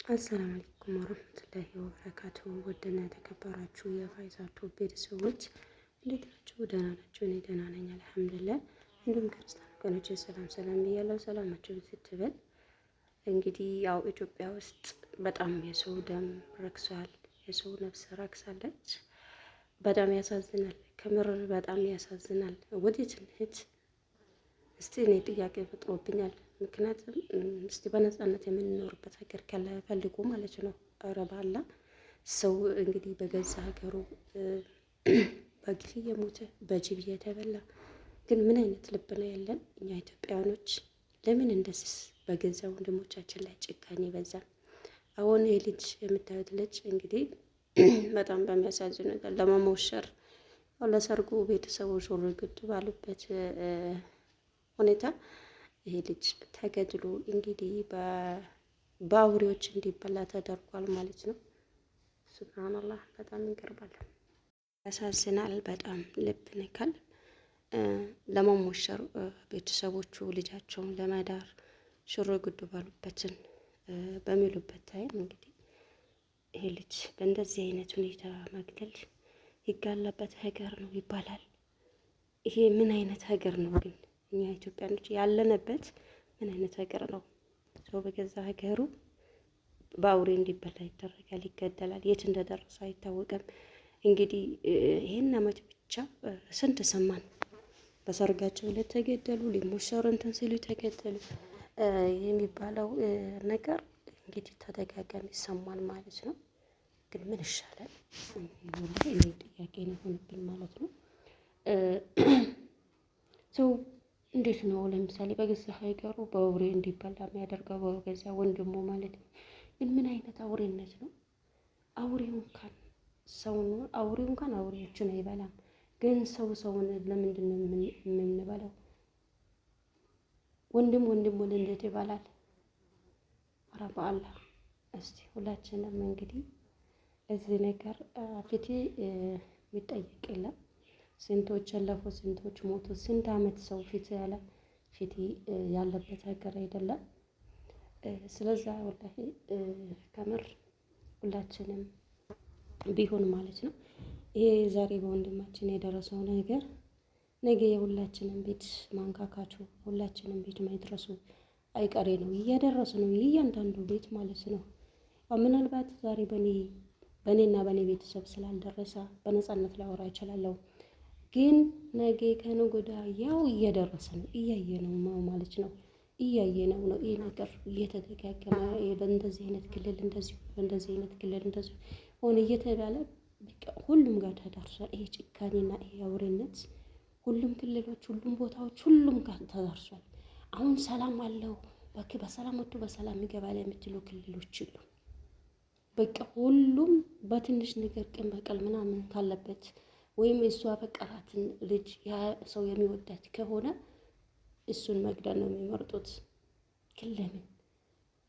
አሰላሙ አለይኩም ወረህመቱላሂ ወበረካቱሁ። ውድና የተከበራችሁ የፋይዛቱ ቤተሰቦች እንዴት ናችሁ? ደህና ናችሁ? እኔ ደህና ነኝ አልሐምዱሊላህ። እንዲሁም ክርስቲያን ወገኖቼ ሰላም ሰላም ብያለሁ። ሰላማችሁ ስትበል እንግዲህ ያው ኢትዮጵያ ውስጥ በጣም የሰው ደም ረክሷል፣ የሰው ነፍስ ረክሳለች። በጣም ያሳዝናል፣ ከምር በጣም ያሳዝናል። ወዴት እንሂድ? እስቲ እኔ ጥያቄ ፈጥሮብኛል። ምክንያቱም እስቲ በነጻነት የምንኖርበት ሀገር ካለ ፈልጉ ማለት ነው። ኧረ ባላ ሰው እንግዲህ በገዛ ሀገሩ በግፍ እየሞተ በጅብ እየተበላ ግን ምን አይነት ልብ ነው ያለን እኛ ኢትዮጵያውያኖች? ለምን እንደዚህ በገዛ ወንድሞቻችን ላይ ጭካኔ በዛ? አሁን የልጅ የምታዩት ልጅ እንግዲህ በጣም በሚያሳዝን ነገር ለመሞሸር ለሰርጉ ቤተሰቦች ሹር ጉድ ባሉበት ሁኔታ ይሄ ልጅ ተገድሎ እንግዲህ በአውሬዎች እንዲበላ ተደርጓል ማለት ነው። ሱብሃንአላህ በጣም ይገርማል፣ ያሳዝናል፣ በጣም ልብ ነካል። ለመሞሸር ቤተሰቦቹ ልጃቸውን ለመዳር ሽሮ ጉድ ባሉበትን በሚሉበት ታይም እንግዲህ ይሄ ልጅ በእንደዚህ አይነት ሁኔታ መግደል ይጋለበት ሀገር ነው ይባላል። ይሄ ምን አይነት ሀገር ነው ግን? እኛ ኢትዮጵያኖች ያለንበት ምን አይነት ሀገር ነው? ሰው በገዛ ሀገሩ በአውሬ እንዲበላ ይደረጋል፣ ይገደላል። የት እንደደረሰ አይታወቅም። እንግዲህ ይሄን አመት ብቻ ስንት ሰማን። በሰርጋቸው ዕለት ተገደሉ፣ ሊሞሸሩ እንትን ሲሉ ተገደሉ የሚባለው ነገር እንግዲህ ተደጋጋሚ ይሰማል ማለት ነው። ግን ምን ይሻላል? እኔ ጥያቄ ነው ሆነብን ማለት ነው። ሰው እንዴት ነው ለምሳሌ በገዛ ሀገሩ በአውሬ እንዲበላ የሚያደርገው? በገዛ ወንድሙ ማለት ነው። ግን ምን አይነት አውሬነት ነው? አውሬው እንኳን ሰውን አውሬዎችን አይበላም። ግን ሰውን ለምንድን ነው የምንበላው? ወንድሙን እንዴት ይበላል? ኧረ በአላህ እስቲ ሁላችንም እንግዲህ እዚህ ነገር ፊቴ የሚጠየቅ የለም። ስንቶች ያለፉ፣ ስንቶች ሞቱ፣ ስንት አመት ሰው ፊት ያለበት ሀገር አይደለም። ስለዛ ወላሂ ከምር ሁላችንም ቢሆን ማለት ነው ይሄ ዛሬ በወንድማችን የደረሰው ነገር ነገ የሁላችንም ቤት ማንካካቱ፣ ሁላችንም ቤት መድረሱ አይቀሬ ነው። እያደረሰ ነው እያንዳንዱ ቤት ማለት ነው። ምናልባት ዛሬ በእኔና በእኔ ቤተሰብ ስላልደረሰ በነፃነት ላወራ እችላለሁ። ግን ነገ ከነገ ወዲያ ያው እየደረሰ ነው፣ እያየ ነው ማለት ነው። እያየ ነው ይሄ ነገር እየተደጋገመ በእንደዚህ አይነት ክልል እንደዚህ፣ በእንደዚህ አይነት ክልል እንደዚህ ሆነ እየተባለ በቃ ሁሉም ጋር ተዳርሷል። ይሄ ጭካኔና ይሄ አውሬነት ሁሉም ክልሎች፣ ሁሉም ቦታዎች፣ ሁሉም ጋር ተዳርሷል። አሁን ሰላም አለው በሰላም ወጥቶ በሰላም ይገባል የምትሉ ክልሎች ሁሉ በቃ ሁሉም በትንሽ ነገር ቅን በቀል ምናምን ካለበት ወይም እሱ ያፈቀራትን ልጅ ያ ሰው የሚወዳት ከሆነ እሱን መግደል ነው የሚመርጡት። ግን ለምን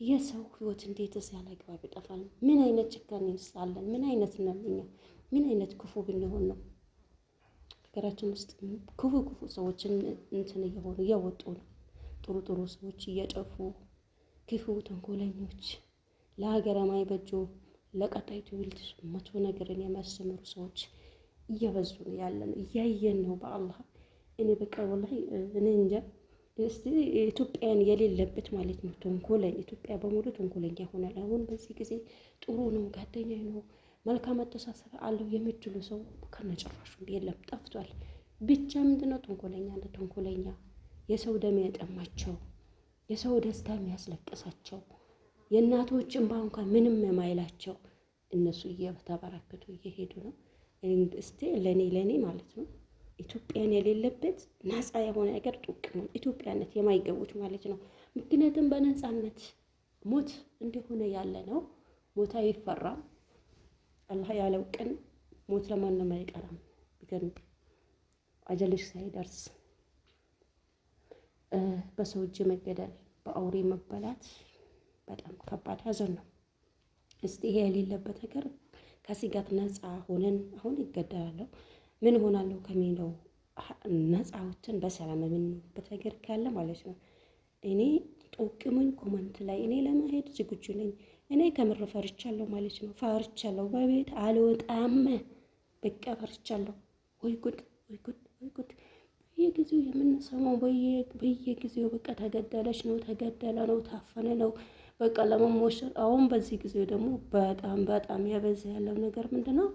የሰው ህይወት እንዴትስ ያለ አግባብ ይጠፋል? ምን አይነት ጭካኔ አለን? ምን አይነት ነው እኛ? ምን አይነት ክፉ ብንሆን ነው? ሀገራችን ውስጥ ክፉ ሰዎችን እንትን እያወጡ ነው። ጥሩ ሰዎች እየጠፉ፣ ክፉ ተንኮለኞች፣ ለሀገር የማይበጁ ለቀጣይ ትውልድ መጥፎ ነገርን የሚያስተምሩ ሰዎች እየበዙ ነው ያለን፣ እያየን ነው። በአላህ እኔ በቃ ወላሂ እኔ እንጃ። እስቲ ኢትዮጵያን የሌለበት ማለት ነው ተንኮለኛ፣ ኢትዮጵያ በሙሉ ተንኮለኛ ሆናል። አሁን በዚህ ጊዜ ጥሩ ነው፣ ጓደኛ ነው፣ መልካም አስተሳሰብ አለው የምትሉ ሰው ከነጭራሹ የለም፣ ጠፍቷል። ብቻ ምንድነው ተንኮለኛ የሰው ደም የጠማቸው፣ የሰው ደስታ የሚያስለቅሳቸው፣ የእናቶች እንባ እንኳን ምንም የማይላቸው እነሱ እየተበራከቱ እየሄዱ ነው። እስቲ ለኔ ማለት ነው ኢትዮጵያን የሌለበት ነፃ የሆነ ነገር ጡቅ ነው ኢትዮጵያነት የማይገቡት ማለት ነው። ምክንያቱም በነፃነት ሞት እንደሆነ ያለ ነው። ሞት አይፈራም። አላህ ያለው ቀን ሞት ለማንም አይቀርም። ግን አጀልሽ ሳይደርስ በሰው እጅ መገደል፣ በአውሬ መበላት በጣም ከባድ ሀዘን ነው። እስቲ ይሄ የሌለበት ሀገር ከስጋት ነፃ ሆነን አሁን ይገደላለሁ ምን ሆናለሁ ከሚለው ነፃ ወጥተን በሰላም የምንኖርበት ሀገር ካለ ማለት ነው። እኔ ጠቁሙኝ ኮመንት ላይ። እኔ ለመሄድ ዝግጁ ነኝ። እኔ ከምር ፈርቻለሁ ማለት ነው። ፈርቻለሁ። በቤት አልወጣም። በቃ ፈርቻለሁ። ወይ ጉድ፣ ወይ ጉድ፣ ወይ ጉድ! በየጊዜው የምንሰማው በየጊዜው በቃ ተገደለች ነው፣ ተገደለ ነው፣ ታፈነ ነው በቃ ለመሞሸር። አሁን በዚህ ጊዜ ደግሞ በጣም በጣም ያበዛ ያለው ነገር ምንድን ነው?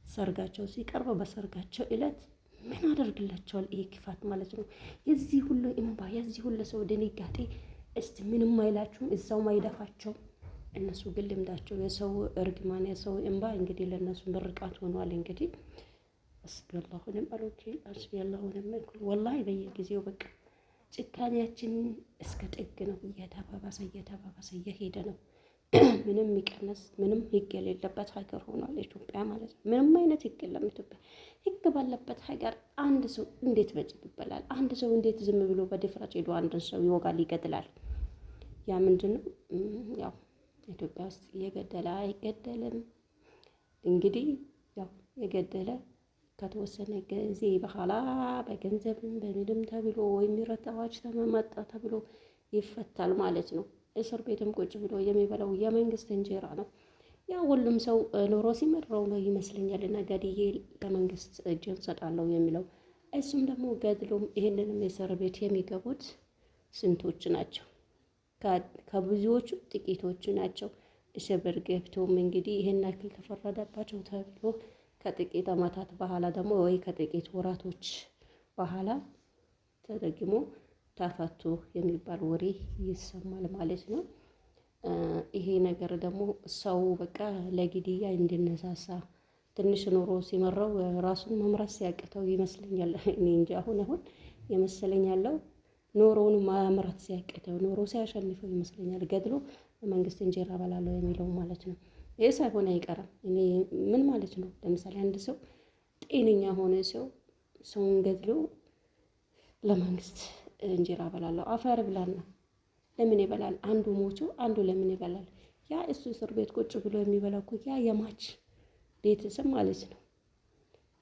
ሰርጋቸው ሲቀርብ በሰርጋቸው እለት ምን አደርግላቸዋል? ይሄ ክፋት ማለት ነው። የዚህ ሁሉ እምባ፣ የዚህ ሁሉ ሰው ድንጋጤ እስቲ ምንም አይላችሁም? እዛው ማይደፋቸው እነሱ ግን ልምዳቸው የሰው እርግማን፣ የሰው እምባ እንግዲህ ለእነሱ ምርቃት ሆኗል። እንግዲህ አስቢያላሁንም አልወኪል አስቢያላሁንም እኩል ወላሂ በየጊዜው በቃ ጭካኔያችን እስከ ጥግ ነው። እየተባባሰ እየሄደ ነው። ምንም የሚቀነስ ምንም ህግ የሌለበት ሀገር ሆኗል ኢትዮጵያ ማለት ነው። ምንም አይነት ህግ የለም ኢትዮጵያ። ህግ ባለበት ሀገር አንድ ሰው እንዴት በጭብ ይበላል? አንድ ሰው እንዴት ዝም ብሎ በድፍረት ሄዶ አንድን ሰው ይወጋል፣ ይገድላል? ያ ምንድን ነው? ያው ኢትዮጵያ ውስጥ እየገደለ አይገደልም። እንግዲህ ያው የገደለ ከተወሰነ ጊዜ በኋላ በገንዘብም በምንም ተብሎ ወይም ይረታዋች ተመመጣ ተብሎ ይፈታል ማለት ነው። እስር ቤትም ቁጭ ብሎ የሚበላው የመንግስት እንጀራ ነው። ያ ሁሉም ሰው ኑሮ ሲመራው ነው ይመስለኛል እና ገድዬ ለመንግስት እጅ እንሰጣለሁ የሚለው። እሱም ደግሞ ገድሎም ይህንንም እስር ቤት የሚገቡት ስንቶች ናቸው? ከብዙዎቹ ጥቂቶቹ ናቸው። እስር ቤት ገብተውም እንግዲህ ይህን ያክል ተፈረደባቸው ተብሎ ከጥቂት ዓመታት በኋላ ደግሞ ወይ ከጥቂት ወራቶች በኋላ ተደግሞ ተፈቱ የሚባል ወሬ ይሰማል ማለት ነው። ይሄ ነገር ደግሞ ሰው በቃ ለግድያ እንዲነሳሳ ትንሽ ኑሮ ሲመራው ራሱን መምራት ሲያቅተው ይመስለኛል። እኔ እንጂ አሁን የመሰለኝ ያለው ኑሮውን መምራት ሲያቅተው ኑሮ ሲያሸንፈው ይመስለኛል ገድሎ መንግስት እንጀራ በላለው የሚለው ማለት ነው። ይሄ ሳይሆን አይቀርም። እኔ ምን ማለት ነው? ለምሳሌ አንድ ሰው ጤነኛ ሆነ ሰውን ገድሎ ለመንግስት እንጀራ በላለው አፈር ብላና ለምን ይበላል? አንዱ ሞቶ አንዱ ለምን ይበላል? ያ እሱ እስር ቤት ቁጭ ብሎ የሚበላው እኮ ያ የማች ቤተሰብ ማለት ነው።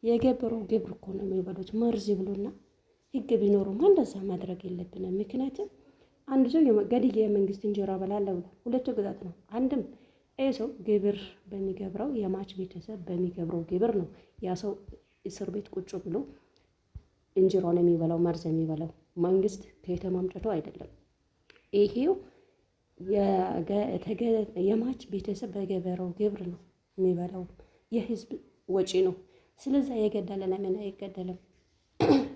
የገበረው ግብር እኮ ነው የሚበሉት መርዝ ብሎና ህግ ቢኖሩማ እንደዛ ማድረግ የለብንም። ምክንያቱም አንድ ሰው ገድዬ የመንግስት እንጀራ በላለው ሁለቱ ግዛት ነው። አንድም ይህ ሰው ግብር በሚገብረው የማች ቤተሰብ በሚገብረው ግብር ነው ያ ሰው እስር ቤት ቁጭ ብሎ እንጀራውን የሚበላው መርዝ የሚበላው መንግስት ከየትም አምጥቶ አይደለም። ይሄው የማች ቤተሰብ በገበረው ግብር ነው የሚበላው፣ የህዝብ ወጪ ነው። ስለዚህ የገደለ ለምን አይገደልም?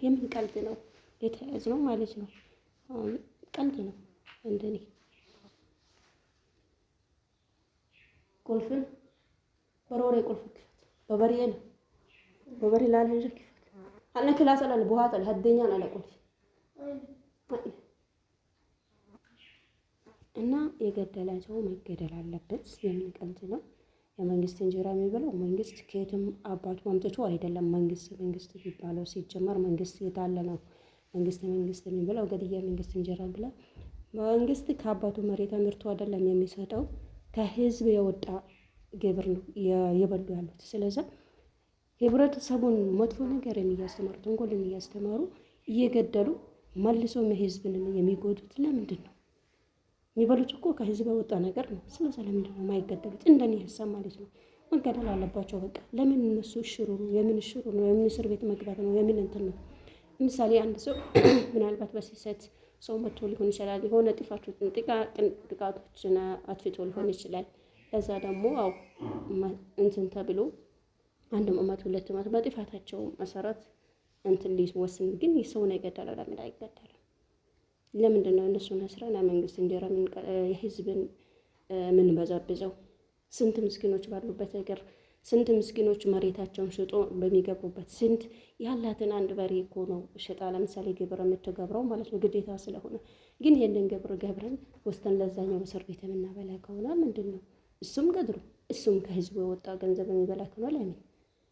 የምን ቀልድ ነው የተያዝ ነው ማለት ነው። ቀልድ ነው እንደኔ። ቁልፍን በሮሬ ቁልፍ ክፈት በበሬ ነው በበሬ ላልህንጀር ክፈት አነ ክላስ አለ በኋላ ለሀደኛ አለ ቁልፍ እና የገደለ ሰው መገደል አለበት። የምን ቀልድ ነው? የመንግስት እንጀራ የሚበላው መንግስት ከየትም አባቱ አምጥቶ አይደለም። መንግስት የሚባለው ሲጀመር መንግስት የታለ ነው? መንግስት የሚበላው ገድያ መንግስት እንጀራ ብላ መንግስት ከአባቱ መሬት አምርቶ አይደለም የሚሰጠው፣ ከህዝብ የወጣ ግብር ነው የበሉ ያሉት። ስለዚህ ህብረተሰቡን መጥፎ ነገር እያስተማሩ ተንኮልን እያስተማሩ እየገደሉ መልሶ ህዝብን የሚጎዱት ለምንድን ነው? የሚበሉት እኮ ከህዝብ የወጣ ነገር ነው። ስለዚህ ለምንድን ነው የማይገደሉት? እንደኔ ሀሳብ ማለት ነው መገደል አለባቸው። በቃ ለምን እነሱ ሽሩሩ የምን እስር ቤት መግባት ነው? የምን እንትን ነው? ለምሳሌ አንድ ሰው ምናልባት በስህተት ሰው መጥቶ ሊሆን ይችላል። የሆነ ጥቃቶችን አጥፍቶ ሊሆን ይችላል። ለዛ ደግሞ አው እንትን ተብሎ 1 ዓመት 2 ዓመት በጥፋታቸው መሰረት እንትን ሊወስን፣ ግን የሰውን የገደለ ለምን አይገደልም? ለምንድን ነው እነሱን አስረን መንግስት እንጀራ የህዝብን ምን በዛብዘው? ስንት ምስኪኖች ባሉበት ሀገር ስንት ምስኪኖች መሬታቸውን ሽጦ በሚገቡበት ስንት ያላትን አንድ በሬ እኮ ነው ሽጣ ለምሳሌ ግብር የምትገብረው ማለት ነው ግዴታ ስለሆነ። ግን ይሄንን ግብር ገብረን ወስተን ለዛኛው እስር ቤት የምናበላ ከሆነ ምንድን ነው? እሱም ገድሩ እሱም ከህዝቡ የወጣ ገንዘብ የሚበላ ከሆነ ለምን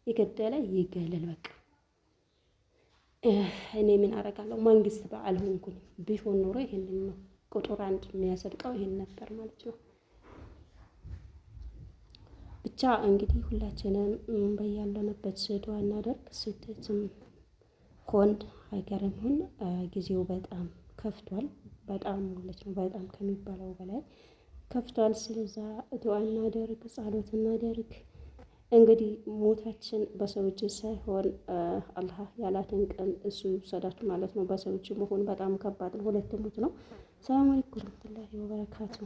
የገደለ ይገለል በቃ። እኔ ምን አደርጋለሁ? መንግስት በዓል ሆንኩኝ ቢሆን ኖሮ ይሄንን ነው ቁጥር 1 የሚያሰድቀው ይሄን ነበር ማለት ነው። ብቻ እንግዲህ ሁላችንም በያለንበት ዱዓ እናደርግ። ስደትም ሆን ሀገርም ሆን ጊዜው በጣም ከፍቷል። በጣም ማለት ነው፣ በጣም ከሚባለው በላይ ከፍቷል። ስለዛ ዱዓ እናደርግ፣ ጸሎት እናደርግ። እንግዲህ ሞታችን በሰው እጅ ሳይሆን አላህ ያላትን ቀን እሱ ይውሰዳችሁ ማለት ነው። በሰው እጅ መሆን በጣም ከባድ ነው። ሁለት ሞት ነው። ሰላም አለይኩም ወረህመቱላሂ ወበረካቱ።